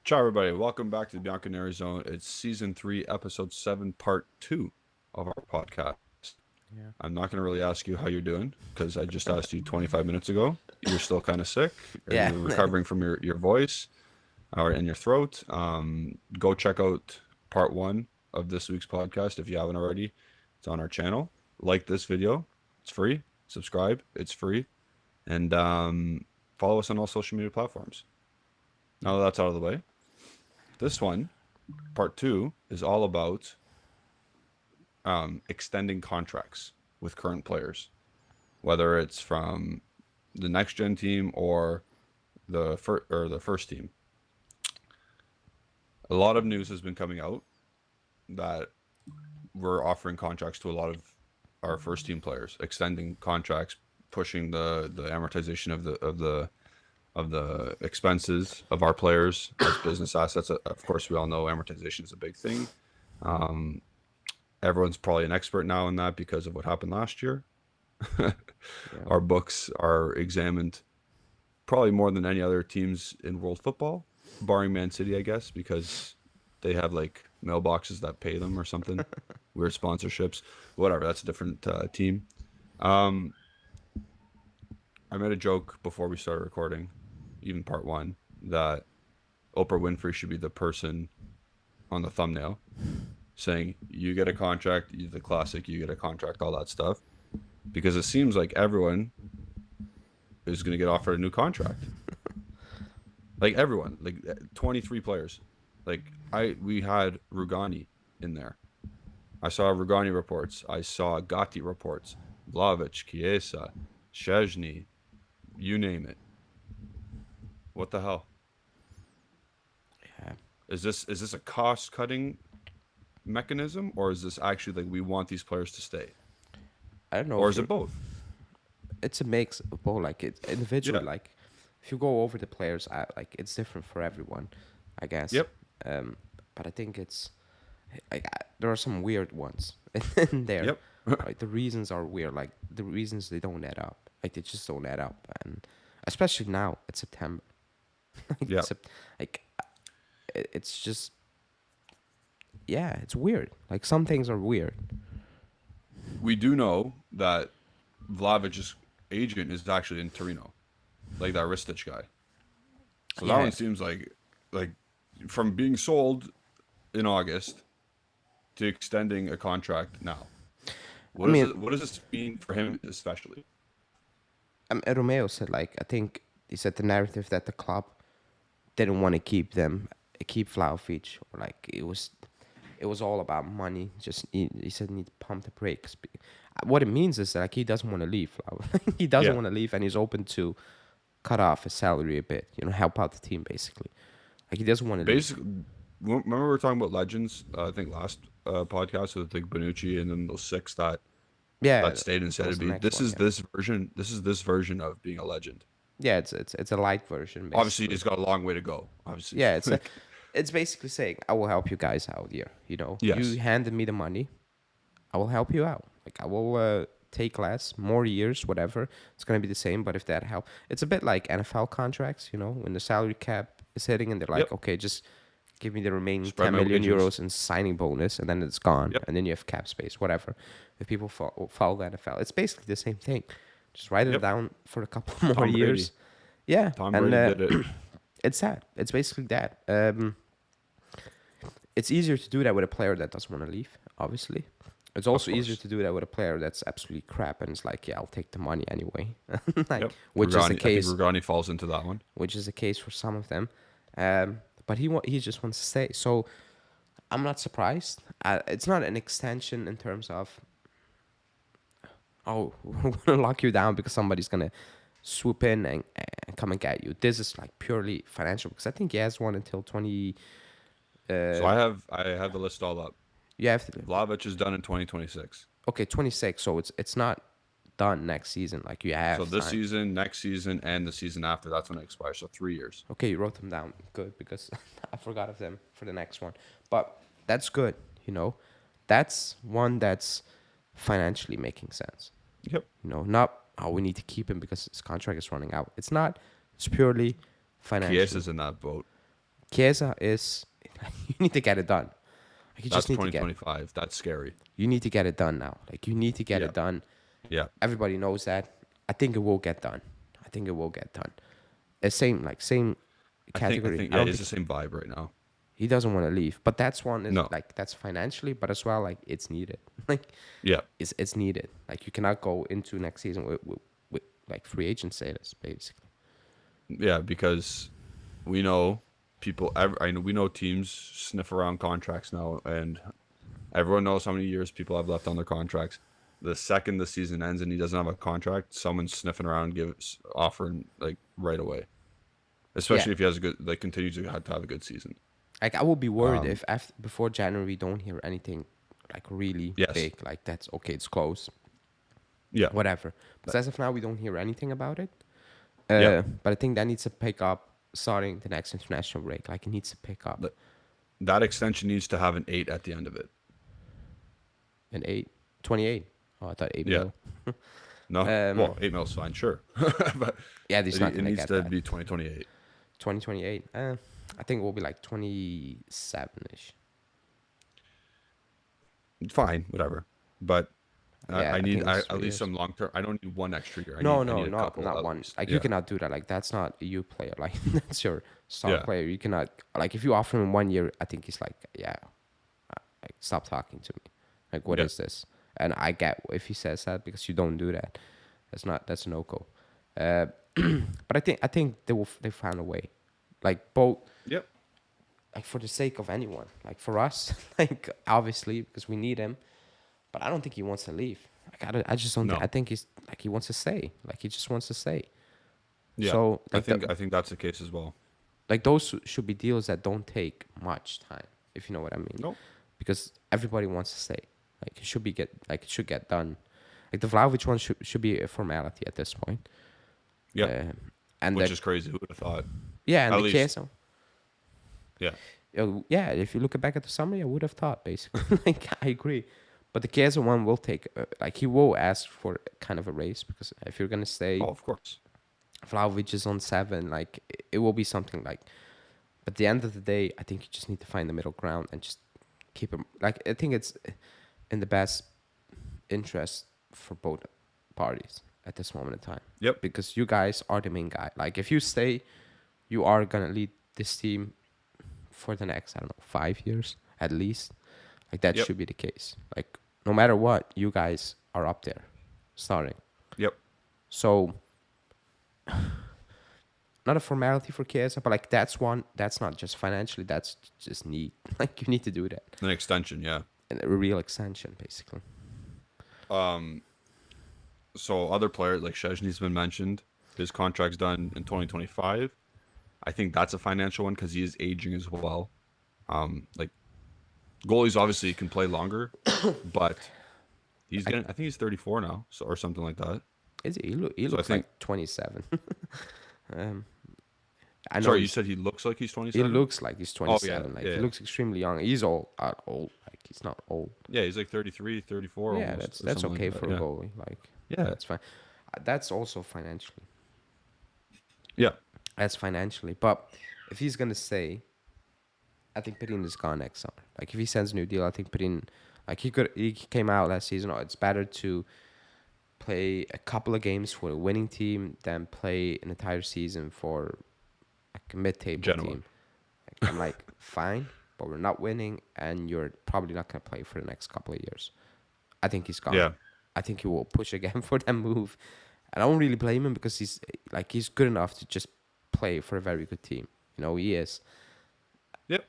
Ciao, everybody. Welcome back to the Bianconeri Zone. It's season 3, episode 7, part 2 of our podcast. Yeah. I'm not going to really ask you how you're doing because I just asked you 25 minutes ago. You're still kind of sick. Are Yeah. you recovering from your voice or in your throat? Go check out part 1 of this week's podcast if you haven't already. It's on our channel. Like this video. It's free. Subscribe. It's free. And follow us on all social media platforms. Now that that's out of the way, this one, part 2, is all about extending contracts with current players, whether it's from the next gen team or the first team. A lot of news has been coming out that we're offering contracts to a lot of our first team players, extending contracts, pushing the amortization of the expenses of our players as business assets. Of course, we all know amortization is a big thing. Everyone's probably an expert now in that because of what happened last year. Our books are examined probably more than any other teams in world football, barring Man City, I guess, because they have like mailboxes that pay them or something. Weird sponsorships, whatever. That's a different team. I made a joke before we started recording, even part 1, that Oprah Winfrey should be the person on the thumbnail saying, you get a contract, the classic, you get a contract, all that stuff. Because it seems like everyone is going to get offered a new contract. Like everyone, like 23 players. Like we had Rugani in there. I saw Rugani reports. I saw Gatti reports. Vlahovic, Chiesa, Szczesny, you name it. What the hell? Yeah. Is this a cost cutting mechanism, or is this actually like we want these players to stay, I don't know. or is it both? It's a mix of both. Like it's individual. Yeah. Like if you go over the players, like it's different for everyone, I guess. Yep. But I think it's like there are some weird ones in there. Yep. Like the reasons are weird. Like the reasons they don't add up. Like they just don't add up, and especially now it's September. Yeah. It's just it's weird. Like some things are weird. We do know that Vlavic's agent is actually in Torino, like that Ristich guy. So that one seems like from being sold in August to extending a contract now. What does this mean for him especially? Romeo said, like, I think he said the narrative that the club didn't want to keep Vlahovic, or like it was all about money. Just he said need to pump the brakes. What it means is that like he doesn't want to leave. He doesn't want to leave, and he's open to cut off his salary a bit. Help out the team basically. Like he doesn't want to leave. Remember we were talking about legends? I think last podcast with like Bonucci and then those 6 that stayed in Serie B. This is this version of being a legend. Yeah, it's a light version. Basically. Obviously, he's got a long way to go. Obviously, yeah, it's basically saying I will help you guys out here. Yes. You handed me the money, I will help you out. Like I will take less, more years, whatever. It's gonna be the same, but if that help, it's a bit like NFL contracts. When the salary cap is hitting and they're like, okay, just give me the remaining Spread 10 million wages. euros in signing bonus, and then it's gone, and then you have cap space, whatever. If people follow the NFL, it's basically the same thing. Just write it down for a couple more years. Yeah, Tom Brady did it. It's that. It's basically that. It's easier to do that with a player that doesn't want to leave, obviously. It's also easier to do that with a player that's absolutely crap and it's like, yeah, I'll take the money anyway. Which is the case. I think Rugani falls into that one. Which is the case for some of them. But he just wants to stay. So I'm not surprised. It's not an extension in terms of, we're going to lock you down because somebody's going to swoop in and come and get you. This is like purely financial because I think he has one until 20. So I have the list all up. You have to. Vlahovic is done in 2026. Okay, 26. So it's not done next season. Like you have. So this season, next season, and the season after. That's when it expires. So 3 years. Okay, you wrote them down. Good, because I forgot of them for the next one. But that's good. That's one that's financially making sense. Yep. Not we need to keep him because his contract is running out. It's not. It's purely financial. Chiesa's in that boat. Chiesa is you need to get it done. Like you That's just need to get 2025. That's scary. you need to get it done now. Like you need to get Yeah. it done. Yeah. Everybody knows that. I think it will get done. I think it will get done. Same I category. think I yeah, don't it's think the same vibe right now. he doesn't want to leave. But that's one is No. like that's financially, but as well like it's needed. Like Yeah. it's needed. Like you cannot go into next season with like free agent status basically. Yeah, because we know I know we know teams sniff around contracts now, and everyone knows how many years people have left on their contracts. The second the season ends and he doesn't have a contract, someone's sniffing around, offering like right away. Yeah. Especially if he has a good, like, continues to have a good season. Like I will be worried Um, if after before January we don't hear anything like really yes, big. Like that's okay, it's close. yeah, Whatever. But as of now we don't hear anything about it. yeah. But I think that needs to pick up starting the next international break. Like it needs to pick up Th- That extension needs to have an 8 at the end of it. an 28. Oh, I thought 8 Yeah, mil. no, well, 8 mil's fine, sure, but Yeah, he's not it gonna needs get to that. be 2028. 2028. I think it will be like 27ish. Fine, whatever. But Yeah, I I need think it's at 3 least years. some long term. I don't need one extra year. No, I no, need a not couple not at one. least. Like you Yeah, cannot do that. Like that's not a youth player. Like that's your star yeah, player. You cannot like if you offer him 1 year, I think he's like, yeah, like stop talking to me. Like what yeah, is this? And I get if he says that because you don't do that. That's a no go. Uh, but I think they found a way. Like both yep. like for the sake of anyone. Like for us, like obviously because we need him. But I don't think he wants to leave. Like I just don't. No, I think he's like he wants to stay. Like he just wants to stay. yeah. So like I think that's the case as well. those should be deals that don't take much time, if you know what I mean. Nope. Because everybody wants to stay. Like it should get done. Like the Vlahovic one should be a formality at this point. Yeah, And which the is crazy. Who would have thought? yeah, and At the least, Chiesa. yeah, Yeah, if you look back at the summary, I would have thought basically. Like I agree, but the Chiesa one will take like he will ask for kind of a raise because if you're gonna stay, oh, of course. Vlahovic is on 7. Like it will be something like. But at the end of the day, I think you just need to find the middle ground and just keep him. Like I think it's in the best interest for both parties at this moment in time. Yep. Because you guys are the main guy. Like if you stay, you are gonna lead this team for the next 5 years at least. Like that Yep. should be the case. Like no matter what, you guys are up there, starting. Yep. So not a formality for Chiesa, but like that's not just financially, that's just need. Like you need to do that. An extension, yeah. And a real extension, basically. So other players like Szczesny's been mentioned. His contract's done in 2025. I think that's a financial one because he is aging as well. Like goalies obviously can play longer, but I think he's 34 now, so or something like that. Is he? He So I looks think. like 27. I know Sorry, you said he looks like he's he 27. looks like he's 27. yeah, Like yeah. he looks extremely young. He's old. Like he's not old. Yeah, he's like 33, 34 Yeah, almost. or that's something okay like for that. a goalie. Like Yeah. that's fine. That's also financially. Yeah. That's financially. But if he's gonna stay, I think Perin is gone next summer. Like if he sends a new deal, I think Perin, like he came out last season. Oh, it's better to play a couple of games for a winning team than play an entire season for like a mid-table Genoa. team. Like, I'm like, fine, but we're not winning, and you're probably not gonna play for the next couple of years. I think he's gone. Yeah. I think he will push again for that move. I don't really blame him because he's good enough to just play for a very good team. You know, he is. Yep.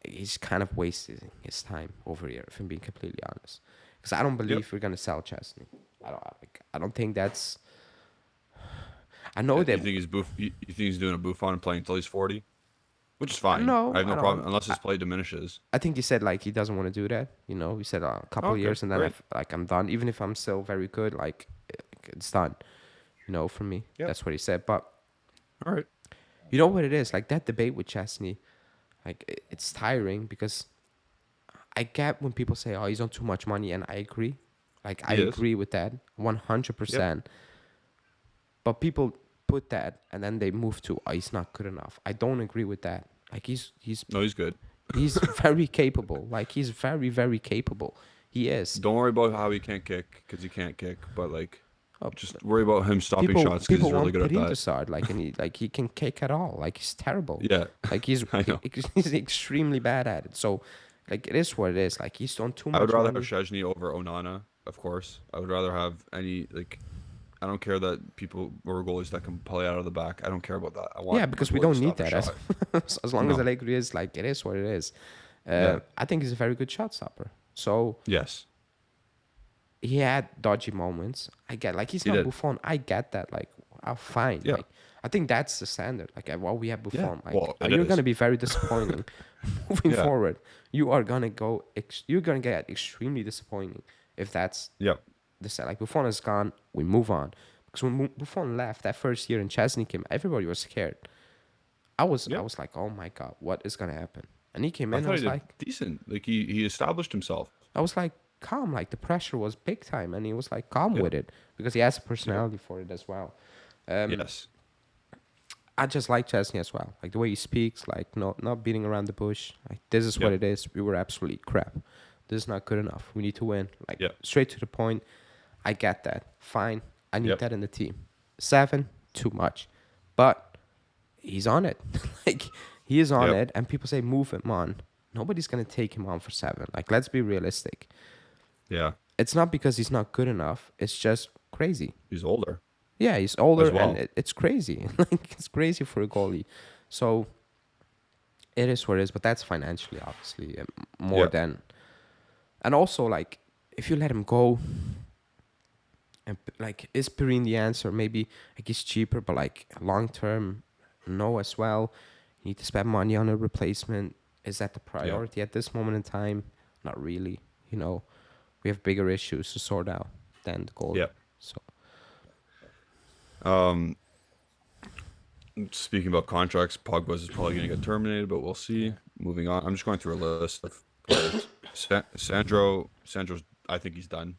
He's kind of wasting his time over here, if I'm being completely honest. Because I don't believe we're gonna sell Chesney. I don't think that's. I know You that. think you think he's doing a Buffon and playing until he's 40? Which is fine. No, I have no I problem don't. unless his play diminishes. I think he said like he doesn't want to do that. You know, he said a couple of Okay, years and then great. I'm done. Even if I'm still very good, like it's done. You know, for me, Yep. that's what he said. But All right. you know what it is? Like that debate with Chesney, like it's tiring because I get when people say, "Oh, he's on too much money," and I agree. Like I He is. agree with that 100%. But people put that and then they move to, "Oh, he's not good enough." I don't agree with that. Like he's No, he's good. he's very capable. Like he's very very capable. He is. Don't worry about how he can't kick because he can't kick, but like Uh, just worry about him stopping people shots because people he's really won't good put at him to that. start. Like and he can kick at all. Like he's terrible. Yeah, Like he's I know. he's extremely bad at it. So like it is what it is. Like he's on too I would much rather have money. Szczesny over Onana, of course. I would rather have any like. I don't care that people or goalies that can play out of the back. I don't care about that. I Yeah, want my because we goalie to don't need stop a that. shot. As long as No. Allegri is like it is what it is. Yeah. I think he's a very good shot stopper. So Yes. he had dodgy moments. I get like he's He not did. Buffon. I get that. Like, fine. Yeah. Like I think that's the standard. Like while we have Yeah. Buffon, like Well, it you're is. gonna be very disappointing moving Yeah. forward. You are gonna go. You're gonna get extremely disappointing if that's Yep. the set. Like Buffon is gone. We move on because when Buffon left that first year and Chesney came, everybody was scared. I was Yep. like, oh my god, what is gonna happen? And he came I in. I thought was he did like, decent. Like he established himself. I was like calm, like the pressure was big time, and he was like calm Yeah. with it because he has a personality for it as well. Yes. I just like Chesney as well, like the way he speaks, like not beating around the bush. Like this is what Yeah. it is. We were absolutely crap. This is not good enough. We need to win. Like Yeah. straight to the point. I get that. Fine. I need Yep. that in the team. 7, too much, but he's on it. Like he is on Yep. it, and people say move him on. Nobody's gonna take him on for 7. Like let's be realistic. Yeah. It's not because he's not good enough. It's just crazy. He's older. Yeah, he's older, well. and it's crazy. Like it's crazy for a goalie. So it is what it is. But that's financially, obviously, more Yeah. than. And also, like, if you let him go, and like, is Perrine the answer? Maybe like he's cheaper, but like long term, no as well. You need to spend money on a replacement. Is that the priority at this moment in time? Not really. You know, we have bigger issues to sort out than the goalie. Yeah. So. Speaking about contracts, Pogba's is probably going to get terminated, but we'll see. Moving on, I'm just going through a list of players. Sandro's. I think he's done.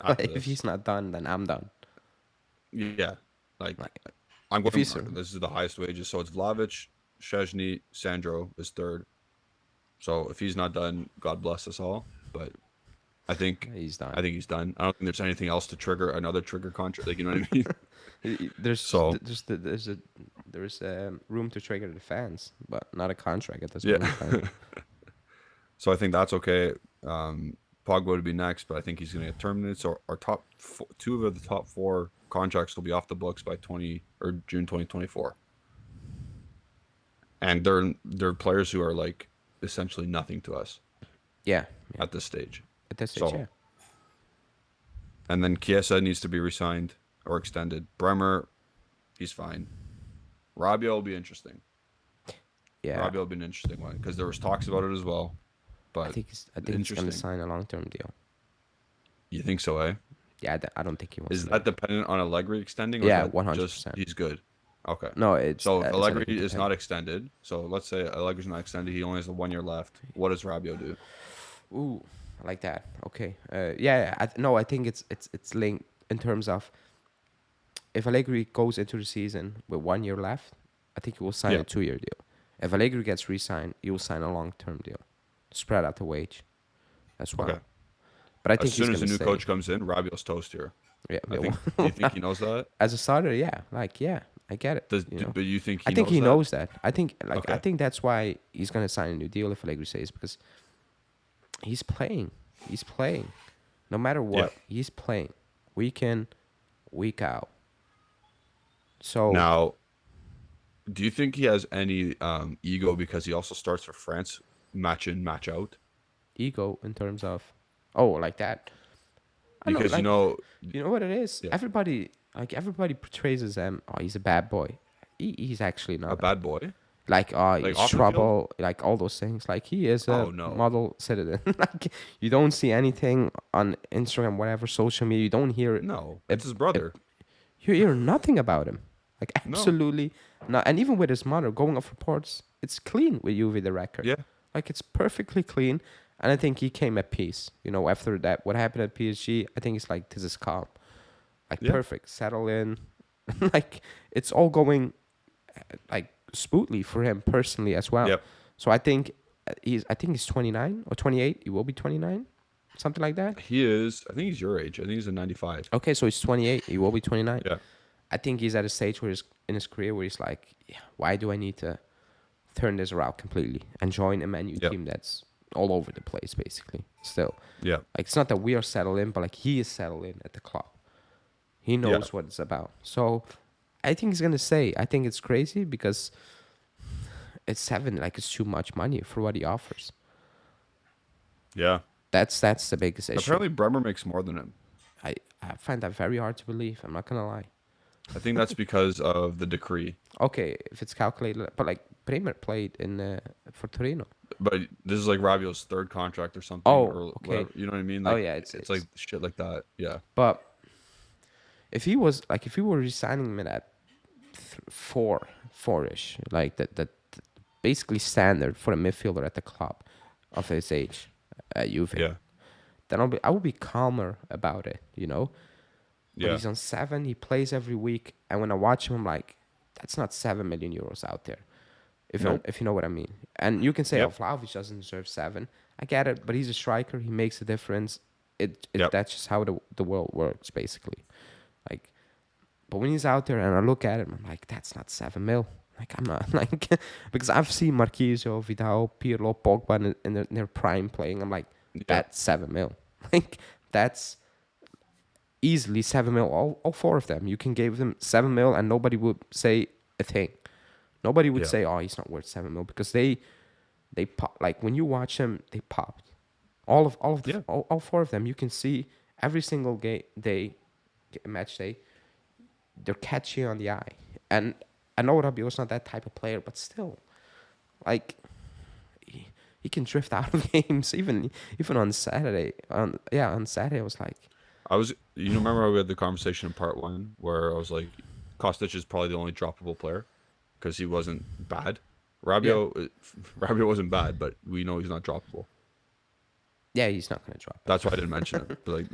After If this. he's not done, then I'm done. Yeah, like Like, I'm if going. he's- This is the highest wages, so it's Vlahovic, Szczesny, Sandro is third. So if he's not done, God bless us all. But I think He's done. I think he's done. I don't think there's anything else to trigger another trigger contract. Like you know what I mean? There's So- there's room to trigger the fans, but not a contract at this Yeah. moment. in time. So I think that's okay. Pogba would be next, but I think he's going to get terminated. So our two of the top 4 contracts will be off the books by June 2024. And they're players who are like essentially nothing to us Yeah, at this stage. at this stage, So- yeah. And then Chiesa needs to be re-signed or extended. Bremer, he's fine. Rabiot will be interesting. Yeah, Rabiot will be an interesting one because there was talks about it as well. But I think he's going to interesting. sign a long-term deal. You think so, eh? Yeah, I don't think he wants Is to. that dependent on Allegri extending? Or Yeah, is that 100%. just he's good. Okay. No, it's So if it's Allegri Allegri is dependent. not extended, so let's say Allegri's not extended, he only has 1 year left. What does Rabiot do? Ooh, I like that. Okay. Yeah. I think it's linked in terms of if Allegri goes into the season with 1 year left, I think he will sign Yeah. a 2-year deal. If Allegri gets re-signed, he will sign a long-term deal, spread out the wage as well. Okay. But I think As soon he's as the gonna new stay. coach comes in, Rabiot's toast here. Yeah, I think. Do you think he knows that? as a starter, yeah, like yeah, I get it. you know. But you think he I think knows he that? knows that. I think Okay. I think that's why he's gonna sign a new deal if Allegri says because he's playing. He's playing. No matter what, he's playing. Week in, week out. So Now, do you think he has any ego because he also starts for France, match in, match out? ego in terms of like that. I don't Because know, you know what it is. Yeah. Everybody portrays as he's a bad boy. He's actually not a bad boy. like Like he's off the trouble, like all those things. Like he is a Oh, no. model citizen. Like you don't see anything on Instagram, whatever social media. You don't hear it. No, it's his brother. You hear nothing about him. Like No. absolutely not. And even with his mother going off reports, it's clean with Juve the record. Yeah. Like it's perfectly clean. And I think he came at peace. You know, after that, what happened at PSG, I think it's like this is calm. Like Yeah. perfect. Settle in. Like it's all going like smoothly for him personally as well. Yep. So I think he's 29 or 28. He will be 29, something like that. He is. I think he's your age. I think he's a 95. Okay, so he's 28. He will be 29. Yeah. I think he's at a stage where he's in his career where he's like, yeah, why do I need to turn this around completely and join a menu Yep. team that's all over the place, basically? Still, Yeah. like it's not that we are settled in, but like he is settled in at the club. He knows what it's about. So I think he's gonna stay. I think it's crazy because it's 7. Like it's too much money for what he offers. Yeah. That's the biggest issue. Apparently, Bremer makes more than him. I find that very hard to believe. I'm not gonna lie. I think that's because of the decree. Okay, if it's calculated, but like Bremer played in for Torino. But this is like Rabiot's third contract or something. Oh, or okay. whatever, you know what I mean? Oh, Like, yeah, it's it's- like shit like that. Yeah. But if we were resigning him at four-ish, like that basically standard for a midfielder at the club of his age at Juve, Yeah. then I would be calmer about it, you know. But Yeah. he's on 7. He plays every week, and when I watch him, I'm like, that's not 7 million euros out there. If you know what I mean. And you can say, Yep. oh, Vlahovic doesn't deserve 7. I get it, but he's a striker. He makes a difference. Yep. That's just how the world works, basically. Like, but when he's out there and I look at him, I'm like, that's not 7 mil. Like, I'm not like because I've seen Marquisio, Vidal, Pirlo, Pogba in their prime playing. I'm like, that's 7 mil. Like, that's easily 7 mil. All 4 of them. You can give them 7 mil and nobody would say a thing. Nobody would Yeah. say, "Oh, he's not worth 7 mil," because they pop. Like when you watch them, they popped. All 4 of them. You can see every single match day, they're catchy on the eye. And I know Rabiot's not that type of player, but still, like he can drift out of games even on Saturday. On Saturday, I was like, Remember we had the conversation in part 1 where I was like, Kostic is probably the only droppable player because he wasn't bad. Rabiot wasn't bad, but we know he's not droppable. yeah, he's not gonna drop. That's why I didn't mention him. But like,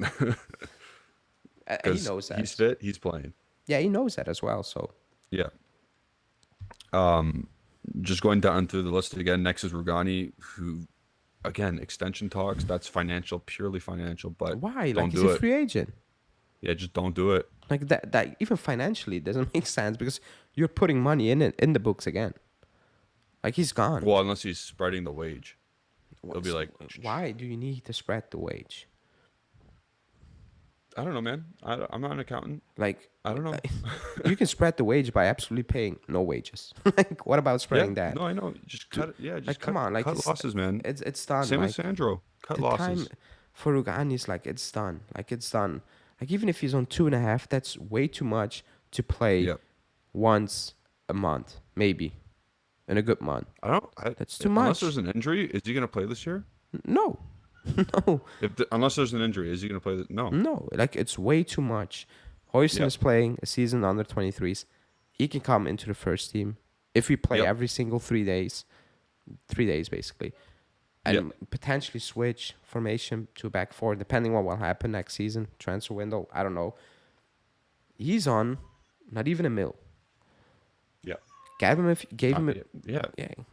He knows that. he's fit, he's playing. Yeah, he knows that as well. So Yeah. Just going down through the list again. Next is Rugani, who, again, extension talks. That's financial, purely financial. But why? don't Like he's do a it. free agent. Yeah, just don't do it. Like that even financially doesn't make sense because you're putting money in the books again. Like he's gone. Well, unless he's spreading the wage, it'll be like, Why do you need to spread the wage? I don't know, man. I'm not an accountant. Like I don't know. you can spread the wage by absolutely paying no wages. Like what about spreading that? No, I know. Just cut it. Yeah, just Like come on, like cut it's- losses, man. It's done. Same like, with Sandro. Cut the losses. time for Rugani is like it's done. Like it's done. Like even if he's on 2.5, that's way too much to play Yep. once a month, maybe, in a good month. That's too Unless much. there's an injury, is he gonna play this year? No, no, Unless there's an injury, is he gonna play? No. no. Like it's way too much. Hoyson Yeah. is playing a season under 23s. He can come into the first team if we play Yep. every single 3 days. 3 days basically. And potentially switch formation to back 4, depending on what will happen next season, transfer window. I don't know. He's on not even a mil. Yeah. Gave him Yeah.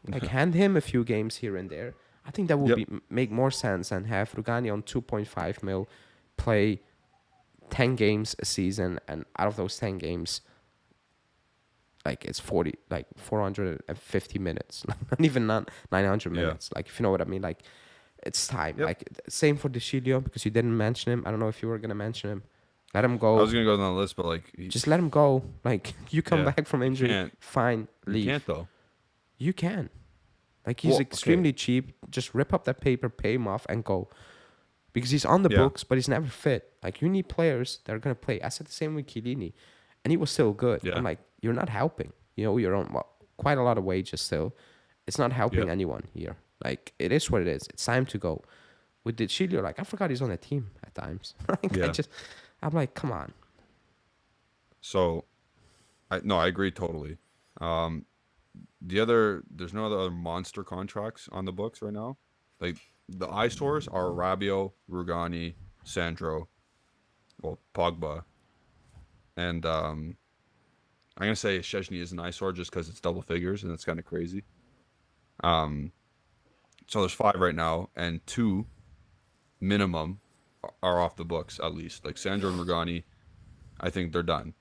like hand him a few games here and there. I think that would Yep. make more sense than have Rugani on 2.5 mil, play 10 games a season, and out of those 10 games, like it's 450 minutes, not even 900 Yeah. minutes. Like if you know what I mean, like it's time. Yep. Like same for DeCilio because you didn't mention him. I don't know if you were gonna mention him. Let him I go. was gonna go down the list, but like, Just let him go. Like you come Yeah. back from injury, can't. fine, leave. you can't though. You can. Like he's Well, okay. extremely cheap. Just rip up that paper, pay him off, and go. Because he's on the Yeah. books, but he's never fit. Like you need players that are gonna play. I said the same with Chiellini, and he was still good. Yeah. I'm like, you're not helping. You know, you're on quite a lot of wages still. It's not helping Yeah. anyone here. Like it is what it is. It's time to go. With the Chilio, like I forgot he's on the team at times. Like, Yeah. I'm like, come on. So, I agree totally. There's no other monster contracts on the books right now. Like the eyesores are Rabiot, Rugani, Sandro, well, Pogba, and I'm gonna say Szczesny is an eyesore just because it's double figures and it's kind of crazy. Um, so there's 5 right now, and 2 minimum are off the books at least. Like Sandro and Rugani, I think they're done.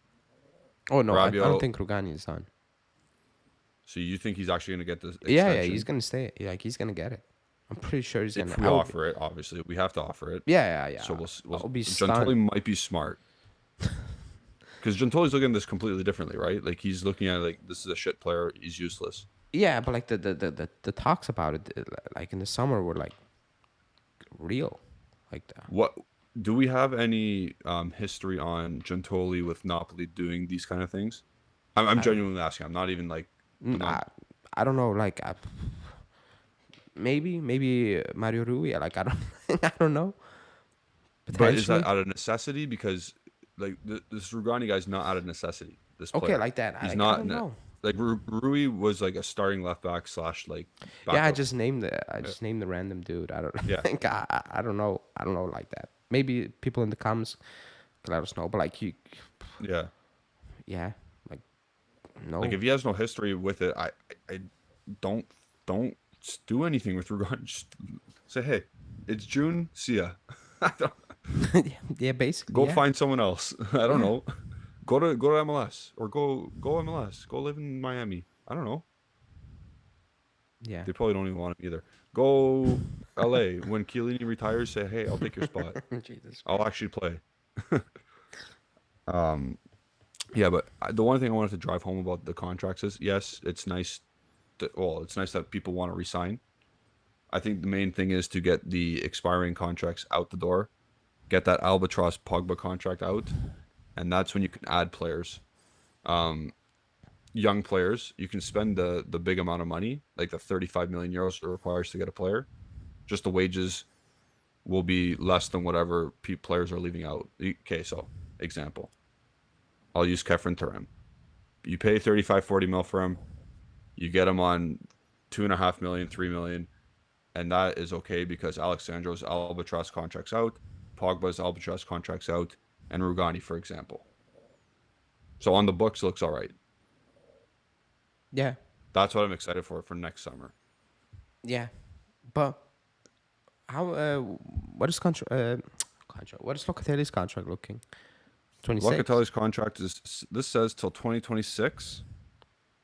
Oh no, I don't Rabiot, think Rugani is done. so you think he's actually gonna get the Yeah, he's extension? gonna stay. Like he's gonna get it. I'm pretty sure he's gonna. If we offer it, obviously we have to offer it. Yeah. So we'll I'll be Giuntoli stunned. might be smart because Giuntoli's looking at this completely differently, right? Like he's looking at it like this is a shit player, he's useless. Yeah, but like the talks about it, like in the summer, were like real, like that. What do we have any history on Giuntoli with Napoli doing these kind of things? I'm genuinely asking. I'm not even like I'm not. I don't know. Like maybe Mario Rui. Like I don't I don't know. But is that Potentially. out of necessity? Because like this Rugani guy's not out of necessity. This Okay, player, like that. he's I not don't know. like Rui was like a starting left back slash like Yeah, backup. I Uh, just named the random dude. I don't Yeah, think I don't know. I don't know like that. Maybe people in the comments can let us know. But like you, yeah. yeah, like Like no. if he has no history with it, I don't don't do anything with Rugani. Just say, hey, it's June. See ya. I don't, Yeah, basically, go yeah, find someone else. I don't yeah, know. Go to MLS or go MLS. Go live in Miami. I don't know. yeah. They probably don't even want him either. Go LA. When Chiellini retires, say, hey, I'll take your spot. Jesus I'll Christ. actually play. Um, yeah, but the one thing I wanted to drive home about the contracts is, yes, it's nice. It's nice that people want to resign. I think the main thing is to get the expiring contracts out the door, get that Albatross Pogba contract out, and that's when you can add players. Young players, you can spend the big amount of money, like the 35 million euros it requires to get a player. Just the wages will be less than whatever players are leaving out. Okay, so example, I'll use Kefren Turam. You pay 35, 40 mil for him, you get him on 2.5 million, 3 million, and that is okay because Alexandro's Albatross contract's out, Pogba's Albatross contract's out, and Rugani, for example. So on the books, it looks all right. Yeah, That's what I'm excited for next summer. yeah. But how? What is contract? What is Locatelli's contract looking? 26. Locatelli's contract is this says till 2026,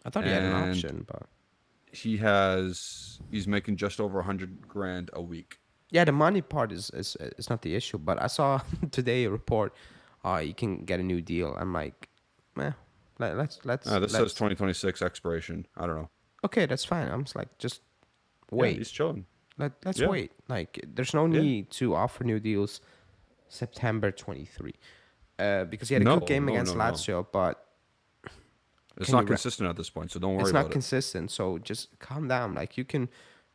I thought he had an and option, but he's making just over 100 grand a week. yeah, the money part is not the issue. But I saw today a report. You can get a new deal. I'm like, eh, This says let's. 2026 expiration. I don't know. Okay, that's fine. I'm just like, just Yeah, wait. he's chilling. Let's Yeah, wait. Like, there's no yeah. need to offer new deals September 23. Because he had a No, good game no, against no, no. Lazio, but It's can you? not consistent at this point, so don't worry It's not about it. consistent. So just calm down. Like you can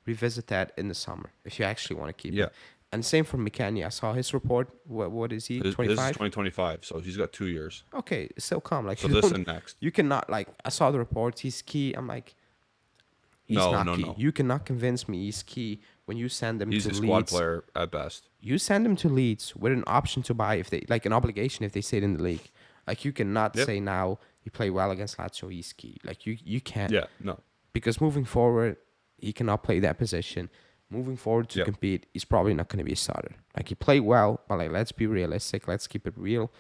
revisit that in the summer if you actually want to keep Yeah, him. And same for McKennie. I saw his report. What is he? his is 25. 2025, so he's got 2 years. Okay, still calm. Like So you this don't. and next. You cannot like. I saw the reports. He's key. I'm like, he's No, not no, key. no. You cannot convince me he's key when you send him He's to a squad Leeds. player at best. You send him to Leeds with an option to buy if they like an obligation if they stayed in the league. Like you cannot Yep. say now you play well against Lazio, he's key. Like you can't Yeah. No. because moving forward he cannot play that position. Moving forward to Yep. compete, he's probably not going to be a starter. Like he played well, but like let's be realistic. Let's keep it real.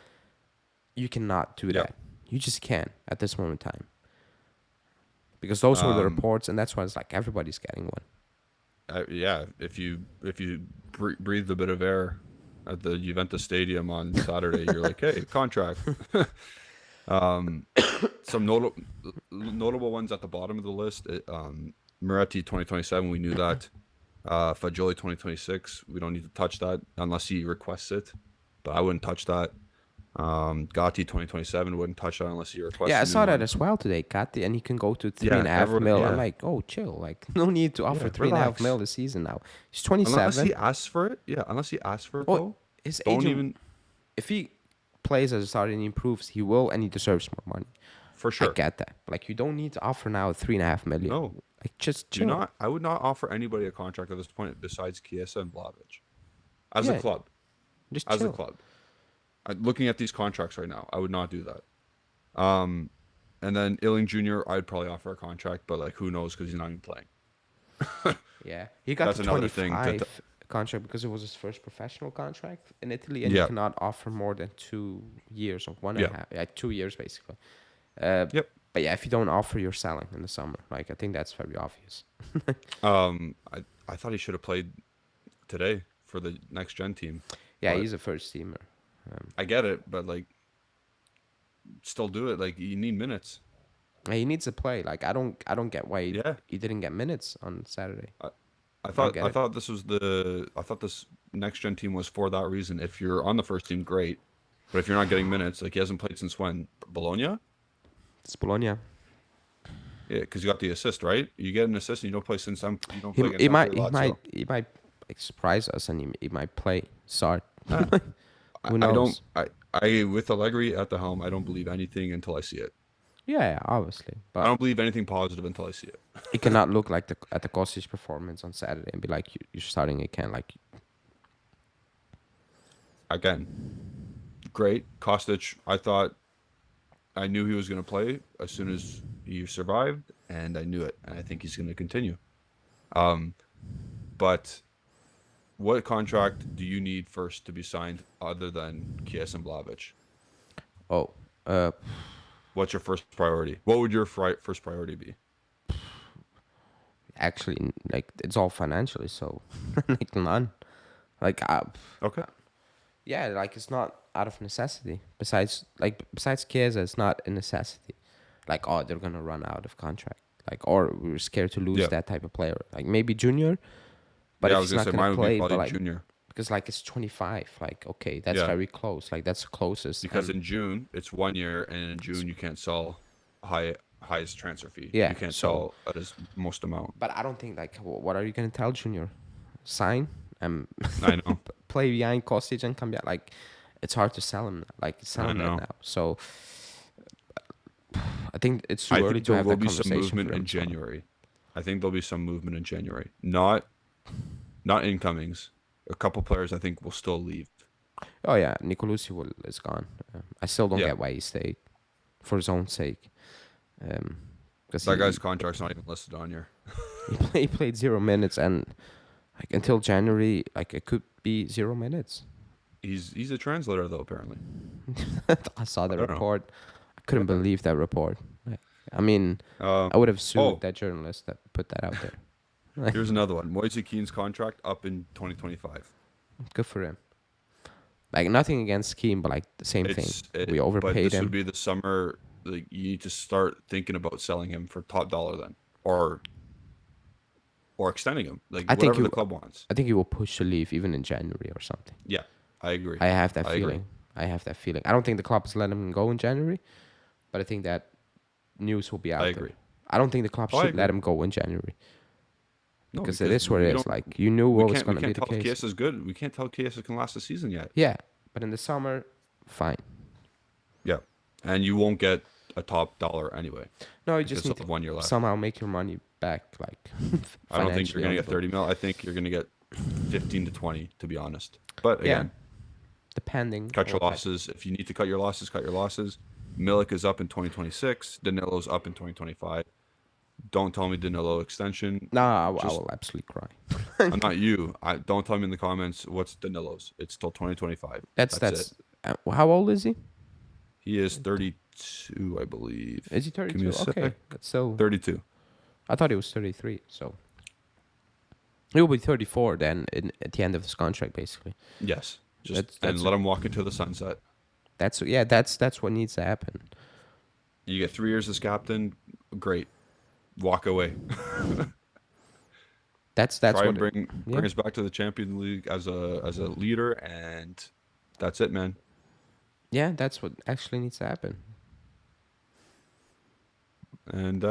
You cannot do Yep. that. You just can't at this moment in time because those were the Um. reports, and that's why it's like everybody's getting one. Yeah. If you breathe a bit of air at the Juventus Stadium on Saturday, you're like, hey, contract. Some notable ones at the bottom of the list. Moretti 2027, we knew that. Fagioli 2026, we don't need to touch that unless he requests it, but I wouldn't touch that. Gatti 2027, wouldn't touch that unless he requests Yeah, I a new saw that one. as well today. Got the and he can go to three Yeah, and a half everyone. mil. I'm Yeah, like, oh, chill. Like, no need to offer yeah. 3.5 mil Relax. this season now. He's Unless 27. he asks for it. Yeah, unless he asks for it Oh, though. his Don't agent, even if he plays as a starter and he improves, he will, and he deserves more money. for I sure. get that. But like, you don't need to offer now 3.5 million. No, Like, just do chill. not. I would not offer anybody a contract at this point besides Chiesa and Vlahovic. As a Yeah, club, just as a chill. club. Looking at these contracts right now, I would not do that. Um, And then Illing Jr., I'd probably offer a contract, but like who knows because he's not even playing. Yeah, he got That's the another thing. 25 contract because it was his first professional contract in Italy, and you Yeah. cannot offer more than 2 years or one and Yeah. a half, yeah, 2 years basically. Uh, Yep. but yeah, if you don't offer, you're selling in the summer. Like I think that's very obvious. I thought he should have played today for the next gen team. Yeah, But he's a first teamer. I get it, but like still do it. Like you need minutes. He needs to play. Like I don't get why Yeah. he didn't get minutes on Saturday. I, I I don't thought get I it. thought this was I thought this next gen team was for that reason. If you're on the first team, great. But if you're not getting minutes, like he hasn't played since when? Bologna? It's Bologna. Yeah, because you got the assist, right? You get an assist and you don't play since you don't He, play against he Empoli might he Lazio. might he might like surprise us, and he might play. Start. Ah, Who I don't knows? I with Allegri at the helm, I don't believe anything until I see it. Yeah, obviously, I but don't believe anything positive until I see it. it cannot look like at the Kostic performance on Saturday and be like you're starting again. Like Again, great. Kostic, I knew he was going to play as soon as he survived, and I knew it, and I think he's going to continue. But what contract do you need first to be signed other than Kies and Vlahovic? oh, What's your first priority? What would your first priority be? actually, like it's all financially, so like none. Like Okay. yeah, like it's not out of necessity. Besides Chiesa, it's not a necessity. Like oh, they're gonna run out of contract. Like or we're scared to lose Yeah. that type of player. Like maybe Junior, but Yeah, I if was he's gonna not say gonna mine would be play, probably but like Junior because like it's 25. Like okay, that's Yeah. very close. Like that's the closest. because and in June it's 1 year, and in June you can't sell highest transfer fee. Yeah, You can't so sell at his most amount. but I don't think like what are you gonna tell Junior? Sign and I know. play behind Kostic and come back. Like it's hard to sell him. Like sell I him right know. now. So I think it's too I early think to there have will that be some conversation movement for him. in January. I think there'll be some movement in January. Not incomings. A couple players I think will still leave. Oh yeah, Nicolucci is gone. I still don't Yeah. get why he stayed, for his own sake. Because That guy's contract's not even listed on here. he played 0 minutes and like until January, like it could be 0 minutes. He's a translator though, apparently. I saw the I don't know. report. I couldn't Yeah. believe that report. Like, I mean, I would have sued that journalist that put that out there. Like, Here's another one. Moise Keane's contract up in 2025. good for him. Like nothing against Keane, but like the same thing. We But overpaid this him. would be the summer. Like you need to start thinking about selling him for top dollar then, or extending him. Like I think whatever you- the club wants. I think he will push to leave even in January or something. Yeah, I agree. I have that I agree. feeling. I have that feeling. I don't think the club has let him go in January, but I think that news will be out I there. agree. I don't think the club Oh, I should let agree. him go in January No, because it is what it we is. don't- Like you knew what was going to be we the can't tell if case. Chiesa is good. We can't tell Chiesa can last the season yet. Yeah, but in the summer, fine. Yeah, and you won't get a top dollar anyway. No, you Because just you'll need have to 1 year left. somehow make your money back. Like I don't think you're financially gonna on get the 30 mil. I think you're gonna get 15 to 20, to be honest. But Yeah. again, depending. cut your what type- losses. If you need to cut your losses, cut your losses. Milik is up in 2026. Danilo's up in 2025. Don't tell me Danilo extension. No, I Just- will absolutely cry. I'm not you. Don't tell me in the comments what's Danilo's. It's till 2025. That's it. how old is he? He is 32, I believe. Is he Give me 32? a sec. Okay, that's so. 32. I thought he was 33. So he will be 34 then at the end of his contract, basically. Yes. Just That's- and let him walk into the sunset. That's what needs to happen. You get 3 years as captain. Great. Walk away. That's Try what and bring yeah. us back to the Champions League as a leader, and that's it, man. Yeah, that's what actually needs to happen. And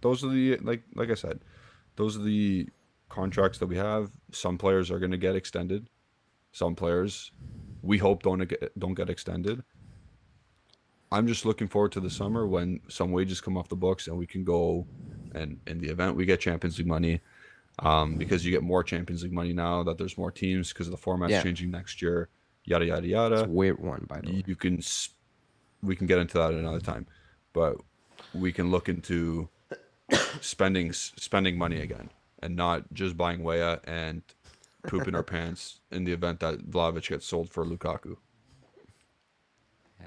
those are the like I said, those are the contracts that we have. Some players are going to get extended. Some players, we hope don't get extended. I'm just looking forward to the summer when some wages come off the books and we can go, and in the event we get Champions League money, because you get more Champions League money now that there's more teams because the format's Yeah. changing next year. Yada yada It's yada. a weird one, by the way. We can get into that another time, but we can look into spending money again and not just buying Weah and pooping our pants in the event that Vlahovic gets sold for Lukaku.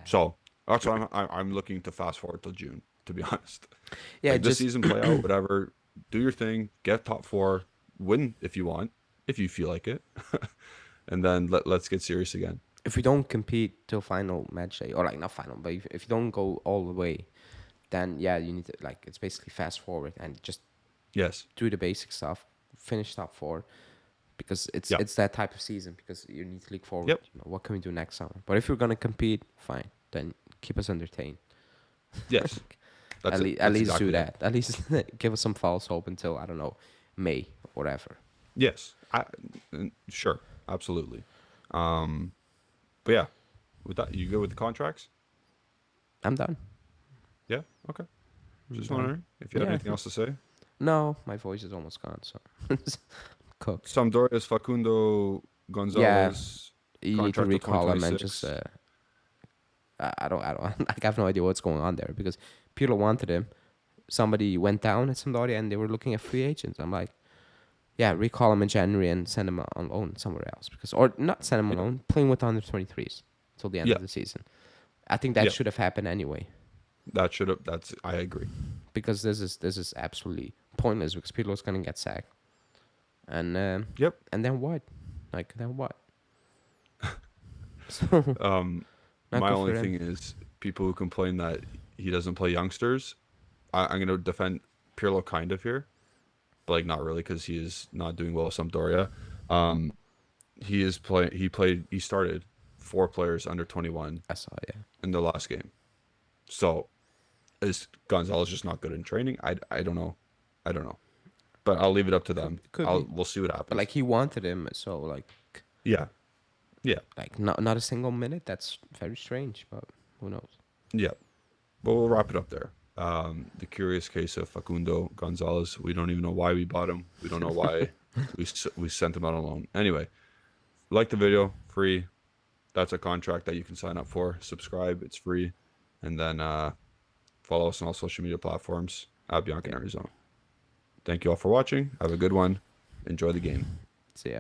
So that's why I'm looking to fast forward till June, to be honest. Yeah, Like this just season, play out, whatever, do your thing, get top 4, win if you want, if you feel like it, and then let's get serious again. if we don't compete till final match day, or like not final, but if you don't go all the way, then yeah, you need to like it's basically fast forward and just Yes. do the basic stuff, finish top 4, because Yeah. it's that type of season because you need to look forward. Yep. You know, what can we do next summer? But if you're gonna compete, fine, then keep us entertained. Yes. That's it. At That's least exactly do it. that. At least give us some false hope until I don't know May or whatever. Yes. Sure. Absolutely. But yeah, with that, you good with the contracts? I'm done. Yeah. Okay. Just done. wondering if you had Yeah, I anything else to say. No, my voice is almost gone. So cooked. Sampdoria's Facundo Gonzalez. You need to Contract till recall him and just 2026. I don't I have no idea what's going on there because Pirlo wanted him. Somebody went down at Sampdoria and they were looking at free agents. I'm like, yeah, recall him in January and send him on loan somewhere else because or not send him on Yeah. loan, playing with under 23s till the end Yeah. of the season. I think that Yeah. should have happened anyway That should have. I agree. because this is absolutely pointless because Pirlo's gonna get sacked. And Yep. and then what? Like then what? So not My good only for him. thing is people who complain that he doesn't play youngsters. I'm going to defend Pirlo kind of here, but like not really because he is not doing well with Sampdoria. He started 4 players under 21 I saw, yeah. in the last game. So is Gonzalez just not good in training? I don't know. I don't know. But I'll leave it up to them. Could be. We'll see what happens. But like he wanted him, so like yeah. Yeah. like not a single minute. That's very strange, but who knows? Yeah. But we'll wrap it up there. The curious case of Facundo Gonzalez. We don't even know why we bought him. We don't know why we sent him out on loan. Anyway, like the video, free. That's a contract that you can sign up for. Subscribe, it's free. And then follow us on all social media platforms at Bianca in Arizona. Thank you all for watching. Have a good one. Enjoy the game. So yeah.